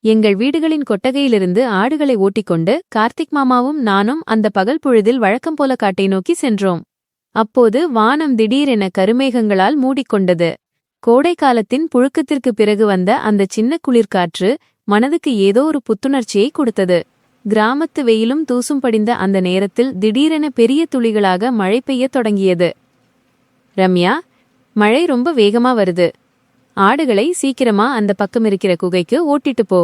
எங்கள் வீடுகளின் கொட்டகையிலிருந்து ஆடுகளை ஓட்டிக்கொண்டு கார்த்திக் மாமாவும் நானும் அந்த பகல் பொழுதில் வழக்கம் போல காட்டை நோக்கி சென்றோம். அப்போது வானம் திடீரென கருமேகங்களால் மூடிக்கொண்டது. கோடைக்காலத்தின் புழுக்கத்திற்குப் பிறகு வந்த அந்த சின்ன குளிர்காற்று மனதுக்கு ஏதோ ஒரு புத்துணர்ச்சியை கொடுத்தது. கிராமத்து வெயிலும் தூசும் படிந்த அந்த நேரத்தில் திடீரென பெரிய துளிகளாக மழை பெய்யத் தொடங்கியது. ரம்யா, மழை ரொம்ப வேகமா வருது. ஆடுகளை சீக்கிரமா அந்த பக்கம் இருக்கிற குகைக்கு ஓட்டிட்டு போ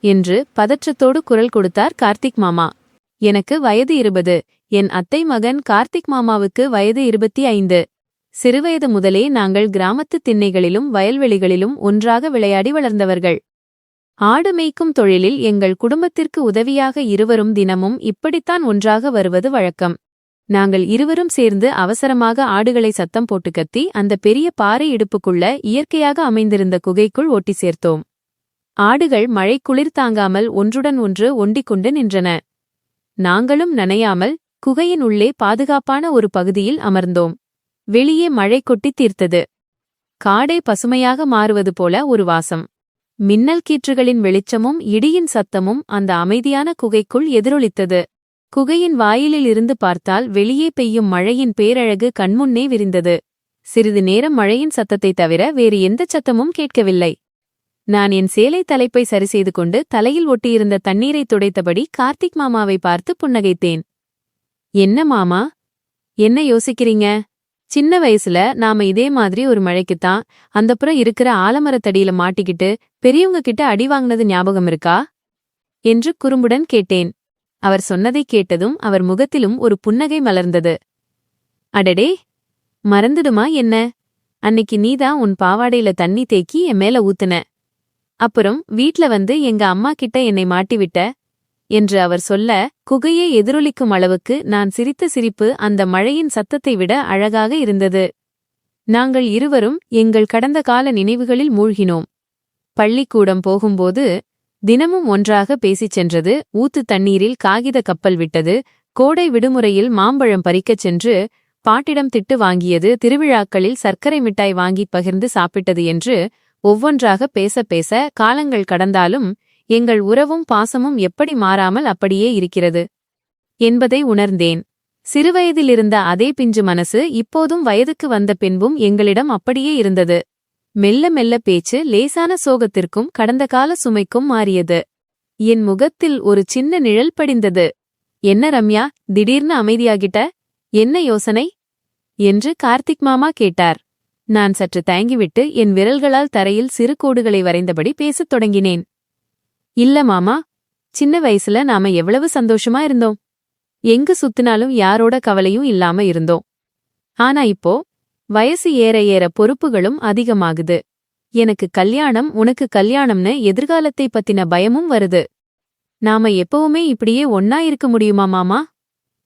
என்று பதற்றத்தோடு குரல் கொடுத்தார் கார்த்திக் மாமா. எனக்கு வயது 20. என் அத்தை மகன் கார்த்திக் மாமாவுக்கு வயது 25. சிறுவயது முதலே நாங்கள் கிராமத்து திண்ணைகளிலும் வயல்வெளிகளிலும் ஒன்றாக விளையாடி வளர்ந்தவர்கள். ஆடு மேய்க்கும் தொழிலில் எங்கள் குடும்பத்திற்கு உதவியாக இருவரும் தினமும் இப்படித்தான் ஒன்றாக வருவது வழக்கம். நாங்கள் இருவரும் சேர்ந்து அவசரமாக ஆடுகளை சத்தம் போட்டு கத்தி அந்த பெரிய பாறை இடுப்புக்குள்ள இயற்கையாக அமைந்திருந்த குகைக்குள் ஓட்டி சேர்த்தோம். ஆடுகள் மழை குளிர் தாங்காமல் ஒன்றுடன் ஒன்று ஒண்டிக்கொண்டு நின்றன. நாங்களும் நனையாமல் குகையின் உள்ளே பாதுகாப்பான ஒரு பகுதியில் அமர்ந்தோம். வெளியே மழை கொட்டி தீர்த்தது. காடே பசுமையாக மாறுவது போல ஒரு வாசம். மின்னல் கீற்றுகளின் வெளிச்சமும் இடியின் சத்தமும் அந்த அமைதியான குகைக்குள் எதிரொலித்தது. குகையின் வாயிலில் இருந்து பார்த்தால் வெளியே பெய்யும் மழையின் பேரழகு கண்முன்னே விரிந்தது. சிறிது நேரம் மழையின் சத்தத்தை தவிர வேறு எந்த சத்தமும் கேட்கவில்லை. நான் என் சேலை தலைப்பை சரிசெய்து கொண்டு தலையில் ஒட்டியிருந்த தண்ணீரை துடைத்தபடி கார்த்திக் மாமாவை பார்த்து புன்னகைத்தேன். என்ன மாமா, என்ன யோசிக்கிறீங்க? சின்ன வயசுல நாம இதே மாதிரி ஒரு மழைக்குத்தான் அந்தப்புறம் இருக்கிற ஆலமரத்தடியில மாட்டிக்கிட்டு பெரியவங்க கிட்ட அடி வாங்கினது ஞாபகம் இருக்கா என்று குறும்புடன் கேட்டேன். அவர் சொன்னதைக் கேட்டதும் அவர் முகத்திலும் ஒரு புன்னகை மலர்ந்தது. அடடே, மறந்துடுமா என்ன? அன்னைக்கு நீதான் உன் பாவாடையில தண்ணி தேக்கி என் மேல ஊத்துன. அப்புறம் வீட்ல வந்து எங்க அம்மா கிட்ட என்னை மாட்டிவிட்ட என்று அவர் சொல்ல, குகையை எதிரொலிக்கும் அளவுக்கு நான் சிரித்த சிரிப்பு அந்த மழையின் சத்தத்தை விட அழகாக இருந்தது. நாங்கள் இருவரும் எங்கள் கடந்த கால நினைவுகளில் மூழ்கினோம். பள்ளிக்கூடம் போகும்போது தினமும் ஒன்றாக பேசிச் சென்றது, ஊத்து தண்ணீரில் காகித கப்பல் விட்டது, கோடை விடுமுறையில் மாம்பழம் பறிக்கச் சென்று பாட்டிடம் திட்டு வாங்கியது, திருவிழாக்களில் சர்க்கரை மிட்டாய் வாங்கி பகிர்ந்து சாப்பிட்டது என்று ஒவ்வொன்றாக பேச பேச காலங்கள் கடந்தாலும் எங்கள் உறவும் பாசமும் எப்படி மாறாமல் அப்படியே இருக்கிறது என்பதை உணர்ந்தேன். சிறுவயதிலிருந்த அதே பிஞ்சு மனசு இப்போதும் வயதுக்கு வந்த பின்பும் எங்களிடம் அப்படியே இருந்தது. மெல்ல மெல்ல பேச்சு லேசான சோகத்திற்கும் கடந்த கால சுமைக்கும் மாறியது. என் முகத்தில் ஒரு சின்ன நிழல் படிந்தது. என்ன ரம்யா, திடீர்னு அமைதியாகிட்ட? என்ன யோசனை என்று கார்த்திக் மாமா கேட்டார். நான் சற்று தயங்கிவிட்டு என் விரல்களால் தரையில் சிறு கோடுகளை வரைந்தபடி பேசத் தொடங்கினேன். இல்ல மாமா, சின்ன வயசுல நாம எவ்வளவு சந்தோஷமா இருந்தோம். எங்கு சுத்தினாலும் யாரோட கவலையும் இல்லாம இருந்தோம். ஆனா இப்போ வயசு ஏற ஏற பொறுப்புகளும் அதிகமாகுது. எனக்கு கல்யாணம், உனக்கு கல்யாணம்னு எதிர்காலத்தை பத்தின பயமும் வருது. நாம எப்பவுமே இப்படியே ஒன்னா இருக்க முடியுமா மாமா?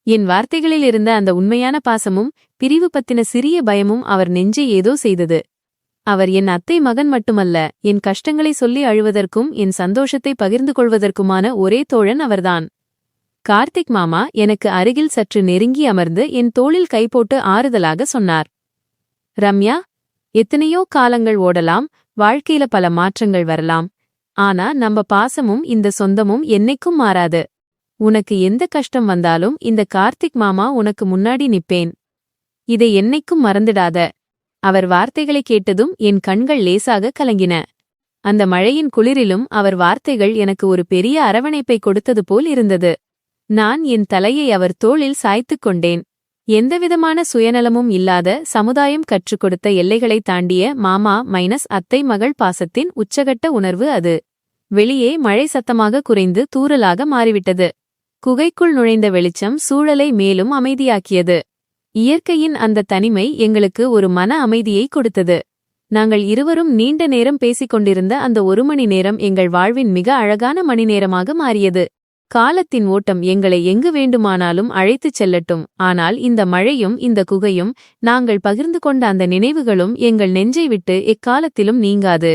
என் வார்த்தைகளில் இருந்த அந்த உண்மையான பாசமும் பிரிவு பத்தின சிறிய பயமும் அவர் நெஞ்சை ஏதோ செய்தது. அவர் என் அத்தை மகன் மட்டுமல்ல, என் கஷ்டங்களை சொல்லி அழுவதற்கும் என் சந்தோஷத்தை பகிர்ந்து கொள்வதற்குமான ஒரே தோழன் அவர்தான். கார்த்திக் மாமா எனக்கு அருகில் சற்று நெருங்கி அமர்ந்து என் தோளில் கைபோட்டு ஆறுதலாக சொன்னார். ரம்யா, எத்தனையோ காலங்கள் ஓடலாம், வாழ்க்கையில பல மாற்றங்கள் வரலாம். ஆனா நம்ம பாசமும் இந்த சொந்தமும் என்னைக்கும் மாறாது. உனக்கு எந்த கஷ்டம் வந்தாலும் இந்த கார்த்திக் மாமா உனக்கு முன்னாடி நிப்பேன். இதை என்னைக்கும் மறந்துடாத. அவர் வார்த்தைகளை கேட்டதும் என் கண்கள் லேசாக கலங்கின. அந்த மழையின் குளிரிலும் அவர் வார்த்தைகள் எனக்கு ஒரு பெரிய அரவணைப்பை கொடுத்தது போல் இருந்தது. நான் என் தலையை அவர் தோளில் சாய்த்துக் கொண்டேன். எந்தவிதமான சுயநலமும் இல்லாத சமுதாயம் கற்றுக் கொடுத்த எல்லைகளை தாண்டிய மாமா மைனஸ் அத்தை மகள் பாசத்தின் உச்சகட்ட உணர்வு அது. வெளியே மழை சத்தமாக குறைந்து தூறலாக மாறிவிட்டது. குகைக்குள் நுழைந்த வெளிச்சம் சூழலை மேலும் அமைதியாக்கியது. இயற்கையின் அந்த தனிமை எங்களுக்கு ஒரு மன அமைதியை கொடுத்தது. நாங்கள் இருவரும் நீண்ட நேரம் பேசிக் கொண்டிருந்த அந்த 1 மணி நேரம் எங்கள் வாழ்வின் மிக அழகான மணி நேரமாக மாறியது. காலத்தின் ஓட்டம் எங்களை எங்கு வேண்டுமானாலும் அழைத்துச் செல்லட்டும், ஆனால் இந்த மழையும் இந்த குகையும் நாங்கள் பகிர்ந்து கொண்ட அந்த நினைவுகளும் எங்கள் நெஞ்சை விட்டு எக்காலத்திலும் நீங்காது.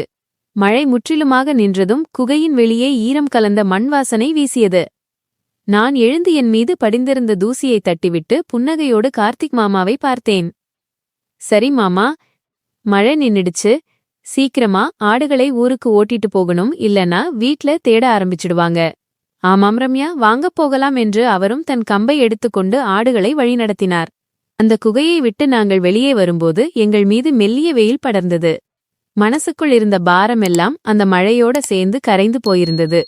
மழை முற்றிலுமாக நின்றதும் குகையின் வெளியே ஈரம் கலந்த மண் வாசனை வீசியது. நான் எழுந்து என் மீது படிந்திருந்த தூசியை தட்டிவிட்டு புன்னகையோடு கார்த்திக் மாமாவை பார்த்தேன். சரி மாமா, மழை நின்னுடுச்சு, சீக்கிரமா ஆடுகளை ஊருக்கு ஓட்டிட்டு போகணும், இல்லனா வீட்ல தேட ஆரம்பிச்சிடுவாங்க. ஆமாம் ரம்யா, வாங்க போகலாம் என்று அவரும் தன் கம்பை எடுத்துக்கொண்டு ஆடுகளை வழிநடத்தினார். அந்த குகையை விட்டு நாங்கள் வெளியே வரும்போது எங்கள் மீது மெல்லிய வெயில் படர்ந்தது. மனசுக்குள் இருந்த பாரமெல்லாம் அந்த மழையோட சேர்ந்து கரைந்து போயிருந்தது.